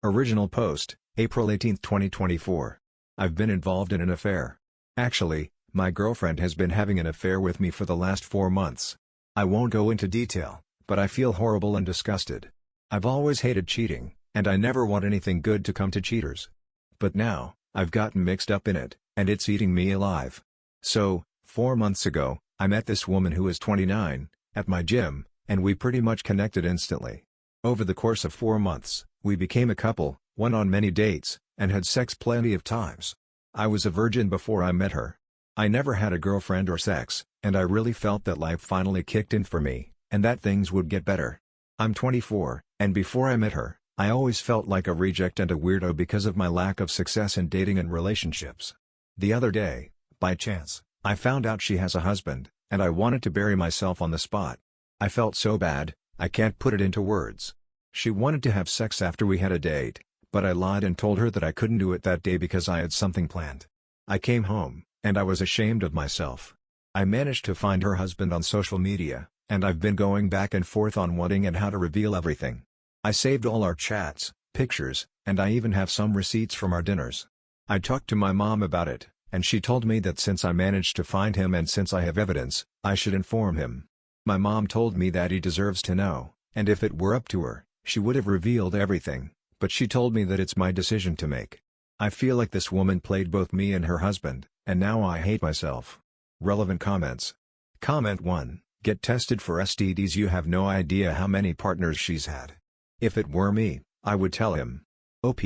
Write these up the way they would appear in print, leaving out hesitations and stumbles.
Original post, April 18, 2024. I've been involved in an affair. Actually, my girlfriend has been having an affair with me for the last 4 months. I won't go into detail, but I feel horrible and disgusted. I've always hated cheating, and I never want anything good to come to cheaters. But now, I've gotten mixed up in it, and it's eating me alive. So, 4 months ago, I met this woman who is 29, at my gym, and we pretty much connected instantly. Over the course of 4 months, we became a couple, went on many dates, and had sex plenty of times. I was a virgin before I met her. I never had a girlfriend or sex, and I really felt that life finally kicked in for me, and that things would get better. I'm 24, and before I met her, I always felt like a reject and a weirdo because of my lack of success in dating and relationships. The other day, by chance, I found out she has a husband, and I wanted to bury myself on the spot. I felt so bad, I can't put it into words. She wanted to have sex after we had a date, but I lied and told her that I couldn't do it that day because I had something planned. I came home, and I was ashamed of myself. I managed to find her husband on social media, and I've been going back and forth on wanting and how to reveal everything. I saved all our chats, pictures, and I even have some receipts from our dinners. I talked to my mom about it, and she told me that since I managed to find him and since I have evidence, I should inform him. My mom told me that he deserves to know, and if it were up to her, she would have revealed everything, but she told me that it's my decision to make. I feel like this woman played both me and her husband, and now I hate myself. Relevant comments. Comment 1. Get tested for STDs. You have no idea how many partners she's had. If it were me, I would tell him. OP,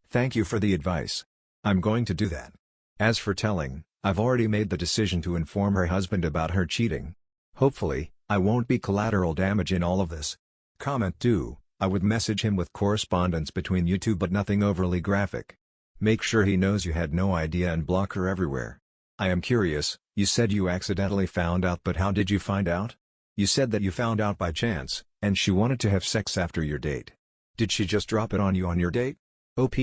thank you for the advice. I'm going to do that. As for telling, I've already made the decision to inform her husband about her cheating. Hopefully, I won't be collateral damage in all of this. Comment 2. I would message him with correspondence between you two but nothing overly graphic. Make sure he knows you had no idea and block her everywhere. I am curious, you said you accidentally found out, but how did you find out? You said that you found out by chance, and she wanted to have sex after your date. Did she just drop it on you on your date? OP,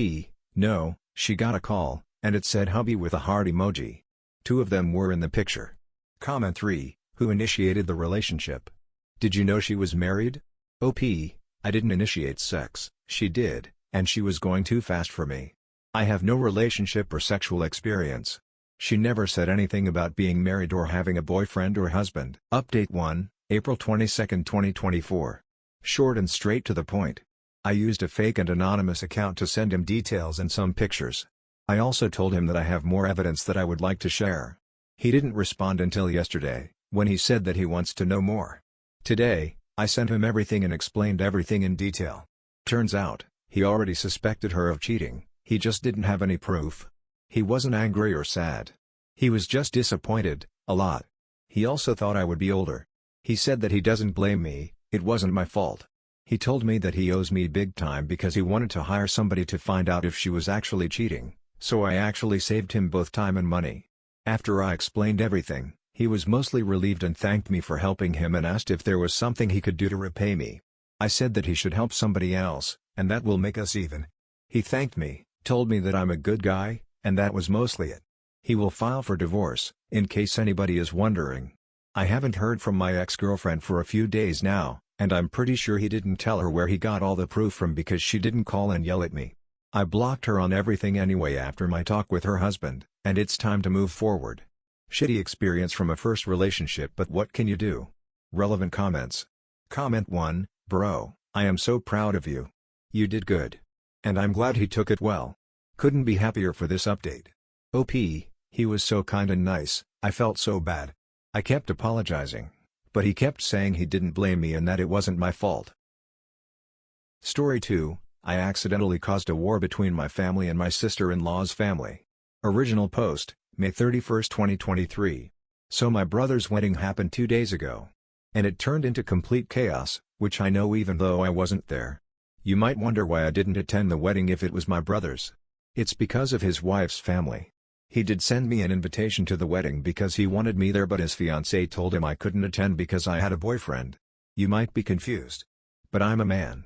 no, she got a call, and it said hubby with a heart emoji. 2 of them were in the picture. Comment 3, who initiated the relationship? Did you know she was married? OP, I didn't initiate sex, she did, and she was going too fast for me. I have no relationship or sexual experience. She never said anything about being married or having a boyfriend or husband. Update 1, April 22, 2024. Short and straight to the point. I used a fake and anonymous account to send him details and some pictures. I also told him that I have more evidence that I would like to share. He didn't respond until yesterday, when he said that he wants to know more. Today, I sent him everything and explained everything in detail. Turns out, he already suspected her of cheating, he just didn't have any proof. He wasn't angry or sad. He was just disappointed, a lot. He also thought I would be older. He said that he doesn't blame me, it wasn't my fault. He told me that he owes me big time because he wanted to hire somebody to find out if she was actually cheating, so I actually saved him both time and money. After I explained everything, he was mostly relieved and thanked me for helping him and asked if there was something he could do to repay me. I said that he should help somebody else, and that will make us even. He thanked me, told me that I'm a good guy, and that was mostly it. He will file for divorce, in case anybody is wondering. I haven't heard from my ex-girlfriend for a few days now, and I'm pretty sure he didn't tell her where he got all the proof from because she didn't call and yell at me. I blocked her on everything anyway after my talk with her husband, and it's time to move forward. Shitty experience from a first relationship, but what can you do? Relevant comments. Comment 1, bro, I am so proud of you. You did good. And I'm glad he took it well. Couldn't be happier for this update. OP, he was so kind and nice, I felt so bad. I kept apologizing, but he kept saying he didn't blame me and that it wasn't my fault. Story 2, I accidentally caused a war between my family and my sister-in-law's family. Original post, May 31, 2023. So my brother's wedding happened 2 days ago. And it turned into complete chaos, which I know even though I wasn't there. You might wonder why I didn't attend the wedding if it was my brother's. It's because of his wife's family. He did send me an invitation to the wedding because he wanted me there, but his fiancée told him I couldn't attend because I had a boyfriend. You might be confused. But I'm a man.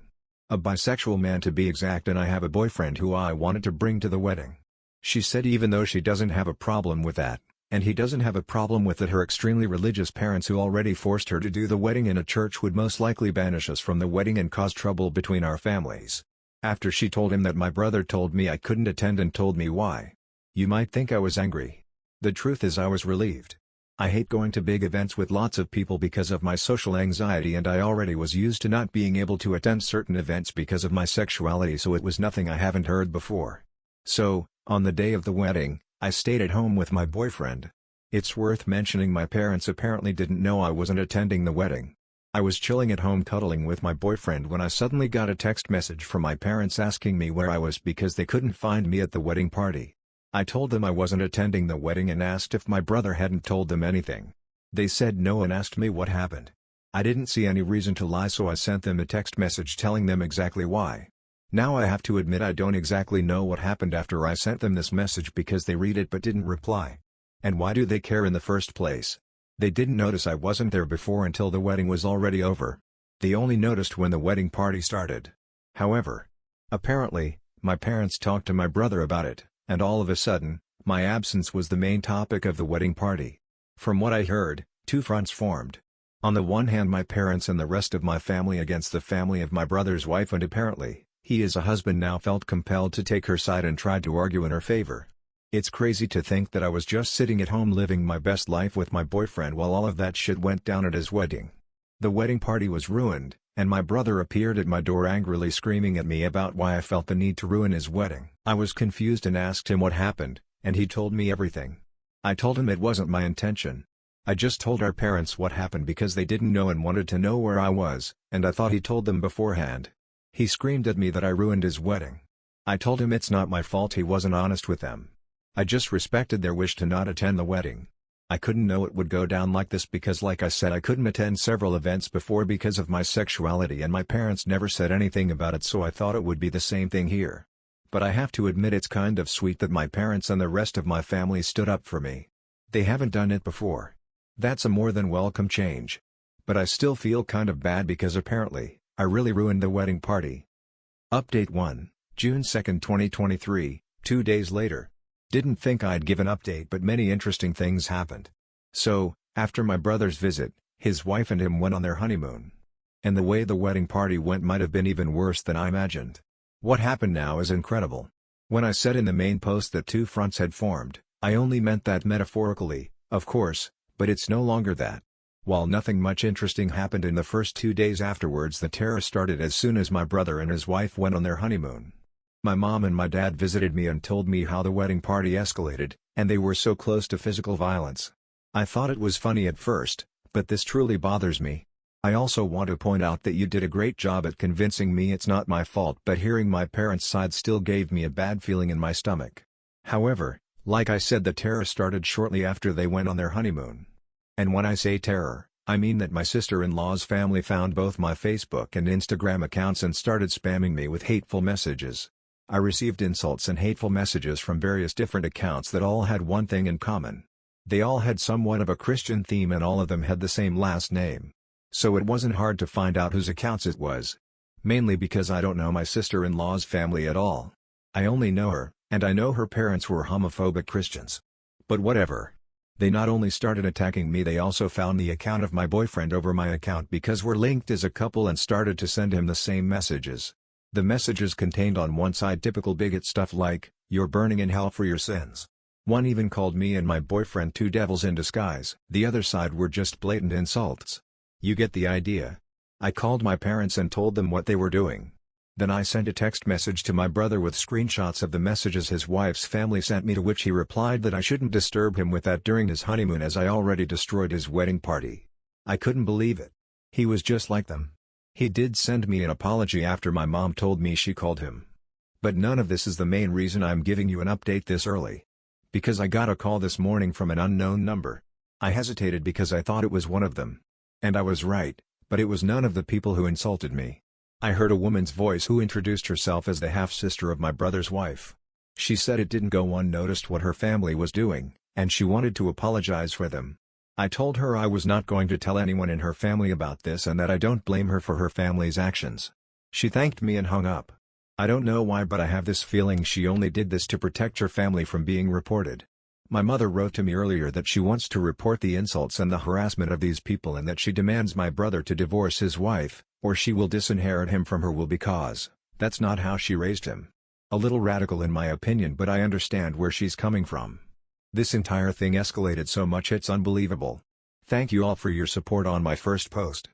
A bisexual man to be exact, and I have a boyfriend who I wanted to bring to the wedding. She said even though she doesn't have a problem with that, and he doesn't have a problem with it, her extremely religious parents who already forced her to do the wedding in a church would most likely banish us from the wedding and cause trouble between our families. After she told him that my brother told me I couldn't attend and told me why. You might think I was angry. The truth is I was relieved. I hate going to big events with lots of people because of my social anxiety, and I already was used to not being able to attend certain events because of my sexuality, so it was nothing I haven't heard before. So, on the day of the wedding, I stayed at home with my boyfriend. It's worth mentioning my parents apparently didn't know I wasn't attending the wedding. I was chilling at home cuddling with my boyfriend when I suddenly got a text message from my parents asking me where I was because they couldn't find me at the wedding party. I told them I wasn't attending the wedding and asked if my brother hadn't told them anything. They said no and asked me what happened. I didn't see any reason to lie, so I sent them a text message telling them exactly why. Now I have to admit I don't exactly know what happened after I sent them this message because they read it but didn't reply. And why do they care in the first place? They didn't notice I wasn't there before until the wedding was already over. They only noticed when the wedding party started. However, apparently, my parents talked to my brother about it, and all of a sudden, my absence was the main topic of the wedding party. From what I heard, two fronts formed. On the one hand, my parents and the rest of my family against the family of my brother's wife, and apparently, he as a husband now felt compelled to take her side and tried to argue in her favor. It's crazy to think that I was just sitting at home living my best life with my boyfriend while all of that shit went down at his wedding. The wedding party was ruined, and my brother appeared at my door angrily screaming at me about why I felt the need to ruin his wedding. I was confused and asked him what happened, and he told me everything. I told him it wasn't my intention. I just told our parents what happened because they didn't know and wanted to know where I was, and I thought he told them beforehand. He screamed at me that I ruined his wedding. I told him it's not my fault he wasn't honest with them. I just respected their wish to not attend the wedding. I couldn't know it would go down like this because, like I said, I couldn't attend several events before because of my sexuality, and my parents never said anything about it, so I thought it would be the same thing here. But I have to admit it's kind of sweet that my parents and the rest of my family stood up for me. They haven't done it before. That's a more than welcome change. But I still feel kind of bad because apparently, I really ruined the wedding party. Update 1, June 2, 2023, 2 days later. Didn't think I'd give an update, but many interesting things happened. So, after my brother's visit, his wife and him went on their honeymoon. And the way the wedding party went might have been even worse than I imagined. What happened now is incredible. When I said in the main post that two fronts had formed, I only meant that metaphorically, of course, but it's no longer that. While nothing much interesting happened in the first 2 days afterwards, the terror started as soon as my brother and his wife went on their honeymoon. My mom and my dad visited me and told me how the wedding party escalated, and they were so close to physical violence. I thought it was funny at first, but this truly bothers me. I also want to point out that you did a great job at convincing me it's not my fault, but hearing my parents' side still gave me a bad feeling in my stomach. However, like I said, the terror started shortly after they went on their honeymoon. And when I say terror, I mean that my sister-in-law's family found both my Facebook and Instagram accounts and started spamming me with hateful messages. I received insults and hateful messages from various different accounts that all had one thing in common. They all had somewhat of a Christian theme, and all of them had the same last name. So it wasn't hard to find out whose accounts it was. Mainly because I don't know my sister-in-law's family at all. I only know her, and I know her parents were homophobic Christians. But whatever. They not only started attacking me, they also found the account of my boyfriend over my account because we're linked as a couple and started to send him the same messages. The messages contained on one side typical bigot stuff like, "You're burning in hell for your sins." One even called me and my boyfriend two devils in disguise. The other side were just blatant insults. You get the idea. I called my parents and told them what they were doing. Then I sent a text message to my brother with screenshots of the messages his wife's family sent me, to which he replied that I shouldn't disturb him with that during his honeymoon as I already destroyed his wedding party. I couldn't believe it. He was just like them. He did send me an apology after my mom told me she called him. But none of this is the main reason I'm giving you an update this early. Because I got a call this morning from an unknown number. I hesitated because I thought it was one of them. And I was right, but it was none of the people who insulted me. I heard a woman's voice who introduced herself as the half-sister of my brother's wife. She said it didn't go unnoticed what her family was doing, and she wanted to apologize for them. I told her I was not going to tell anyone in her family about this and that I don't blame her for her family's actions. She thanked me and hung up. I don't know why, but I have this feeling she only did this to protect her family from being reported. My mother wrote to me earlier that she wants to report the insults and the harassment of these people, and that she demands my brother to divorce his wife, or she will disinherit him from her will, because That's not how she raised him. A little radical in my opinion, but I understand where she's coming from. This entire thing escalated so much it's unbelievable. Thank you all for your support on my first post.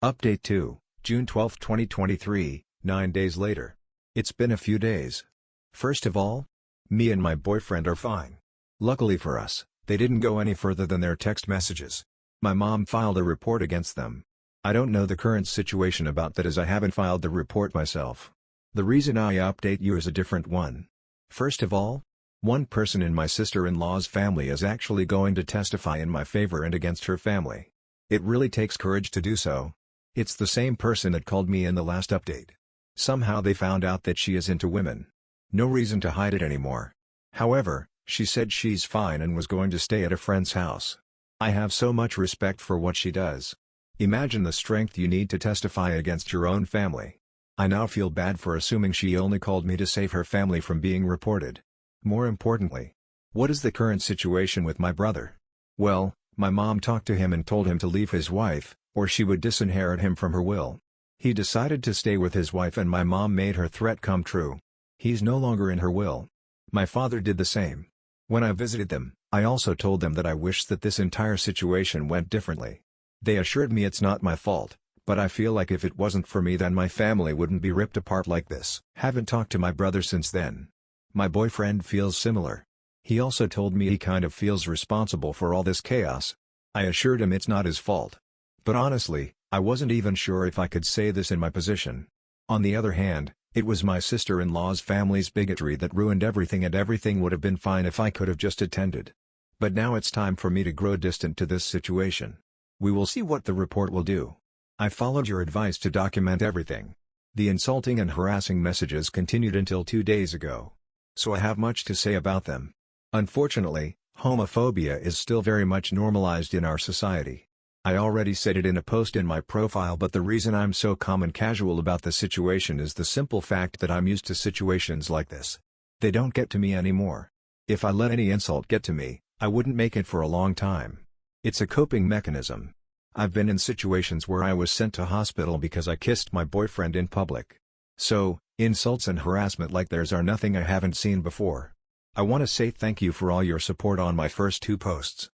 Update 2, June 12, 2023, 9 days later. It's been a few days. First of all, me and my boyfriend are fine. Luckily for us, they didn't go any further than their text messages. My mom filed a report against them. I don't know the current situation about that as I haven't filed the report myself. The reason I update you is a different one. First of all, one person in my sister-in-law's family is actually going to testify in my favor and against her family. It really takes courage to do so. It's the same person that called me in the last update. Somehow they found out that she is into women. No reason to hide it anymore. However, she said she's fine and was going to stay at a friend's house. I have so much respect for what she does. Imagine the strength you need to testify against your own family. I now feel bad for assuming she only called me to save her family from being reported. More importantly, what is the current situation with my brother? Well, my mom talked to him and told him to leave his wife, or she would disinherit him from her will. He decided to stay with his wife and my mom made her threat come true. He's no longer in her will. My father did the same. When I visited them, I also told them that I wish that this entire situation went differently. They assured me it's not my fault, but I feel like if it wasn't for me then my family wouldn't be ripped apart like this. Haven't talked to my brother since then. My boyfriend feels similar. He also told me he kind of feels responsible for all this chaos. I assured him it's not his fault. But honestly, I wasn't even sure if I could say this in my position. On the other hand, it was my sister-in-law's family's bigotry that ruined everything and everything would have been fine if I could have just attended. But now it's time for me to grow distant to this situation. We will see what the report will do. I followed your advice to document everything. The insulting and harassing messages continued until 2 days ago. So I have much to say about them. Unfortunately, homophobia is still very much normalized in our society. I already said it in a post in my profile, but the reason I'm so calm and casual about the situation is the simple fact that I'm used to situations like this. They don't get to me anymore. If I let any insult get to me, I wouldn't make it for a long time. It's a coping mechanism. I've been in situations where I was sent to hospital because I kissed my boyfriend in public. So, insults and harassment like theirs are nothing I haven't seen before. I want to say thank you for all your support on my first 2 posts.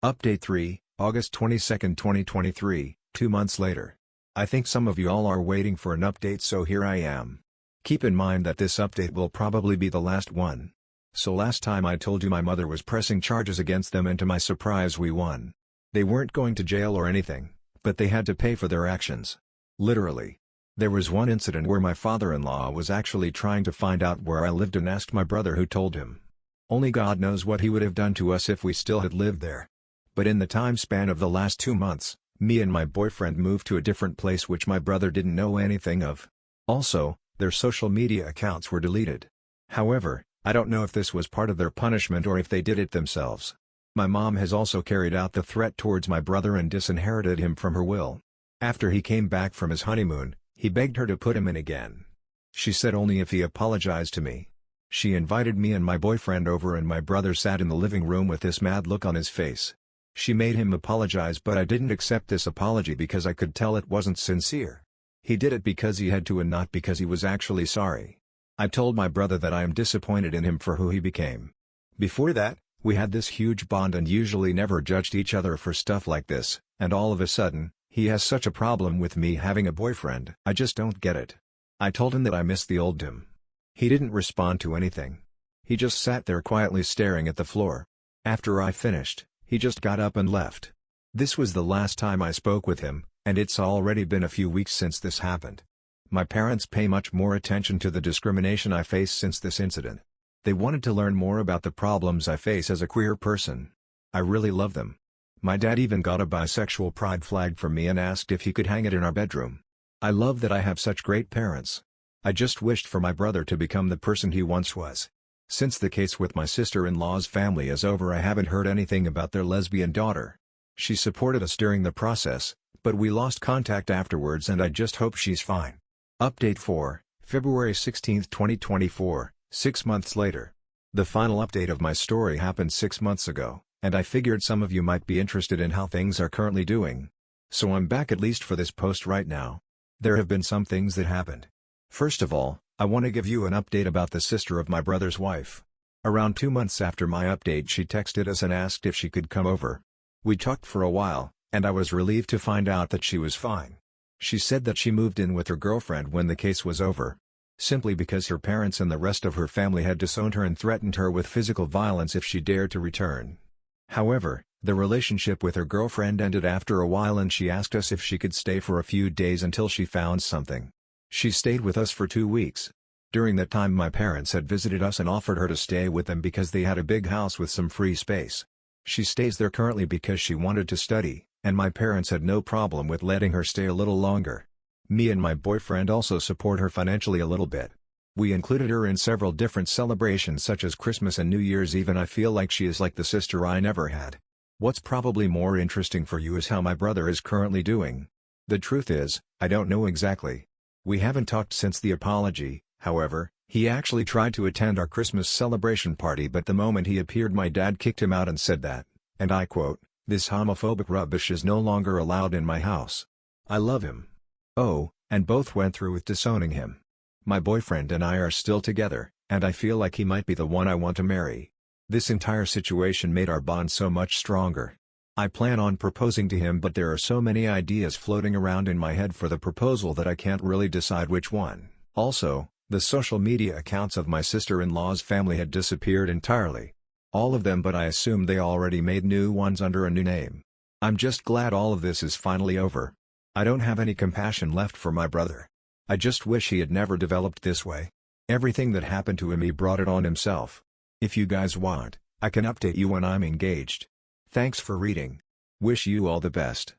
Update 3, August 22, 2023, 2 months later. I think some of you all are waiting for an update, so here I am. Keep in mind that this update will probably be the last one. So last time I told you my mother was pressing charges against them, and to my surprise we won. They weren't going to jail or anything, but they had to pay for their actions. Literally. There was one incident where my father-in-law was actually trying to find out where I lived and asked my brother, who told him. Only God knows what he would have done to us if we still had lived there. But in the time span of the last 2 months, me and my boyfriend moved to a different place which my brother didn't know anything of. Also, their social media accounts were deleted. However, I don't know if this was part of their punishment or if they did it themselves. My mom has also carried out the threat towards my brother and disinherited him from her will. After he came back from his honeymoon, he begged her to put him in again. She said only if he apologized to me. She invited me and my boyfriend over and my brother sat in the living room with this mad look on his face. She made him apologize, but I didn't accept this apology because I could tell it wasn't sincere. He did it because he had to and not because he was actually sorry. I told my brother that I am disappointed in him for who he became. Before that, we had this huge bond and usually never judged each other for stuff like this, and all of a sudden, he has such a problem with me having a boyfriend. I just don't get it. I told him that I miss the old him. He didn't respond to anything. He just sat there quietly staring at the floor. After I finished, he just got up and left. This was the last time I spoke with him, and it's already been a few weeks since this happened. My parents pay much more attention to the discrimination I face since this incident. They wanted to learn more about the problems I face as a queer person. I really love them. My dad even got a bisexual pride flag for me and asked if he could hang it in our bedroom. I love that I have such great parents. I just wished for my brother to become the person he once was. Since the case with my sister-in-law's family is over, I haven't heard anything about their lesbian daughter. She supported us during the process, but we lost contact afterwards, and I just hope she's fine. Update 4, February 16, 2024, 6 months later. The final update of my story happened 6 months ago, and I figured some of you might be interested in how things are currently doing. So I'm back, at least for this post right now. There have been some things that happened. First of all, I want to give you an update about the sister of my brother's wife. Around 2 months after my update, she texted us and asked if she could come over. We talked for a while, and I was relieved to find out that she was fine. She said that she moved in with her girlfriend when the case was over, simply because her parents and the rest of her family had disowned her and threatened her with physical violence if she dared to return. However, the relationship with her girlfriend ended after a while and she asked us if she could stay for a few days until she found something. She stayed with us for 2 weeks. During that time my parents had visited us and offered her to stay with them because they had a big house with some free space. She stays there currently because she wanted to study, and my parents had no problem with letting her stay a little longer. Me and my boyfriend also support her financially a little bit. We included her in several different celebrations such as Christmas and New Year's Eve, and I feel like she is like the sister I never had. What's probably more interesting for you is how my brother is currently doing. The truth is, I don't know exactly. We haven't talked since the apology. However, he actually tried to attend our Christmas celebration party, but the moment he appeared my dad kicked him out and said that, and I quote, "This homophobic rubbish is no longer allowed in my house." I love him. Oh, and both went through with disowning him. My boyfriend and I are still together, and I feel like he might be the one I want to marry. This entire situation made our bond so much stronger. I plan on proposing to him, but there are so many ideas floating around in my head for the proposal that I can't really decide which one. Also, the social media accounts of my sister-in-law's family had disappeared entirely. All of them, but I assume they already made new ones under a new name. I'm just glad all of this is finally over. I don't have any compassion left for my brother. I just wish he had never developed this way. Everything that happened to him, he brought it on himself. If you guys want, I can update you when I'm engaged. Thanks for reading. Wish you all the best.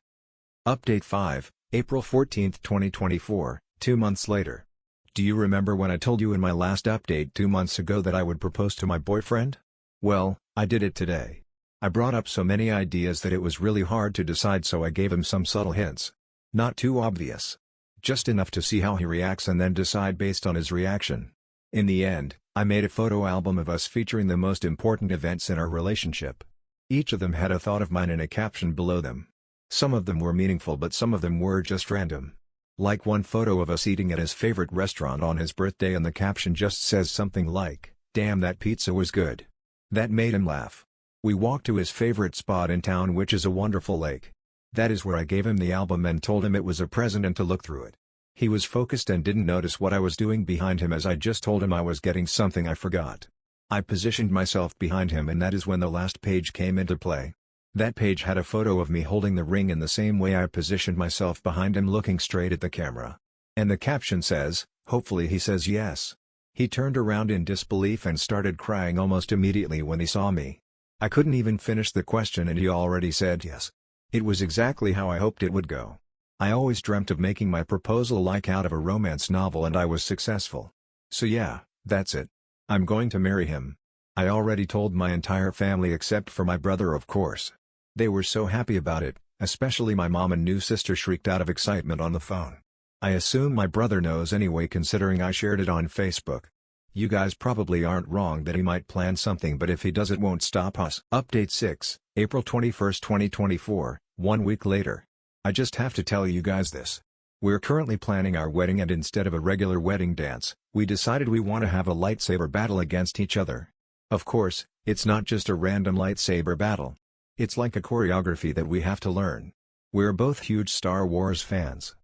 Update 5, April 14, 2024, 2 months later. Do you remember when I told you in my last update 2 months ago that I would propose to my boyfriend? Well, I did it today. I brought up so many ideas that it was really hard to decide, so I gave him some subtle hints. Not too obvious. Just enough to see how he reacts and then decide based on his reaction. In the end, I made a photo album of us featuring the most important events in our relationship. Each of them had a thought of mine and a caption below them. Some of them were meaningful, but some of them were just random. Like one photo of us eating at his favorite restaurant on his birthday, and the caption just says something like, "Damn, that pizza was good." That made him laugh. We walked to his favorite spot in town, which is a wonderful lake. That is where I gave him the album and told him it was a present and to look through it. He was focused and didn't notice what I was doing behind him, as I just told him I was getting something I forgot. I positioned myself behind him, and that is when the last page came into play. That page had a photo of me holding the ring in the same way I positioned myself behind him, looking straight at the camera. And the caption says, "Hopefully he says yes." He turned around in disbelief and started crying almost immediately when he saw me. I couldn't even finish the question and he already said yes. It was exactly how I hoped it would go. I always dreamt of making my proposal like out of a romance novel, and I was successful. So yeah, that's it. I'm going to marry him. I already told my entire family except for my brother, of course. They were so happy about it, especially my mom and new sister shrieked out of excitement on the phone. I assume my brother knows anyway, considering I shared it on Facebook. You guys probably aren't wrong that he might plan something, but if he does, it won't stop us. Update 6, April 21, 2024, 1 week later. I just have to tell you guys this. We're currently planning our wedding, and instead of a regular wedding dance, we decided we want to have a lightsaber battle against each other. Of course, it's not just a random lightsaber battle. It's like a choreography that we have to learn. We're both huge Star Wars fans.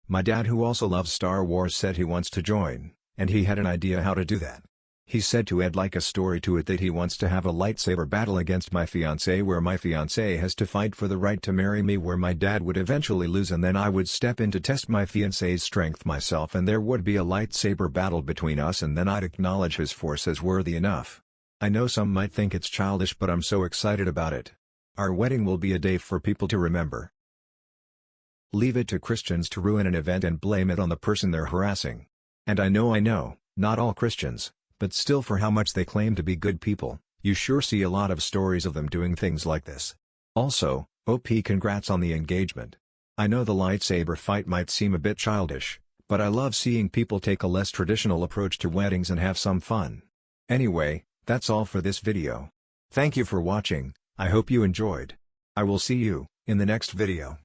My dad, who also loves Star Wars, said he wants to join, and he had an idea how to do that. He said to add like a story to it, that he wants to have a lightsaber battle against my fiancée, where my fiancée has to fight for the right to marry me, where my dad would eventually lose and then I would step in to test my fiancée's strength myself, and there would be a lightsaber battle between us, and then I'd acknowledge his force as worthy enough. I know some might think it's childish, but I'm so excited about it. Our wedding will be a day for people to remember. Leave it to Christians to ruin an event and blame it on the person they're harassing. And I know, not all Christians, but still, for how much they claim to be good people, you sure see a lot of stories of them doing things like this. Also, OP, congrats on the engagement. I know the lightsaber fight might seem a bit childish, but I love seeing people take a less traditional approach to weddings and have some fun. Anyway, that's all for this video. Thank you for watching. I hope you enjoyed. I will see you in the next video.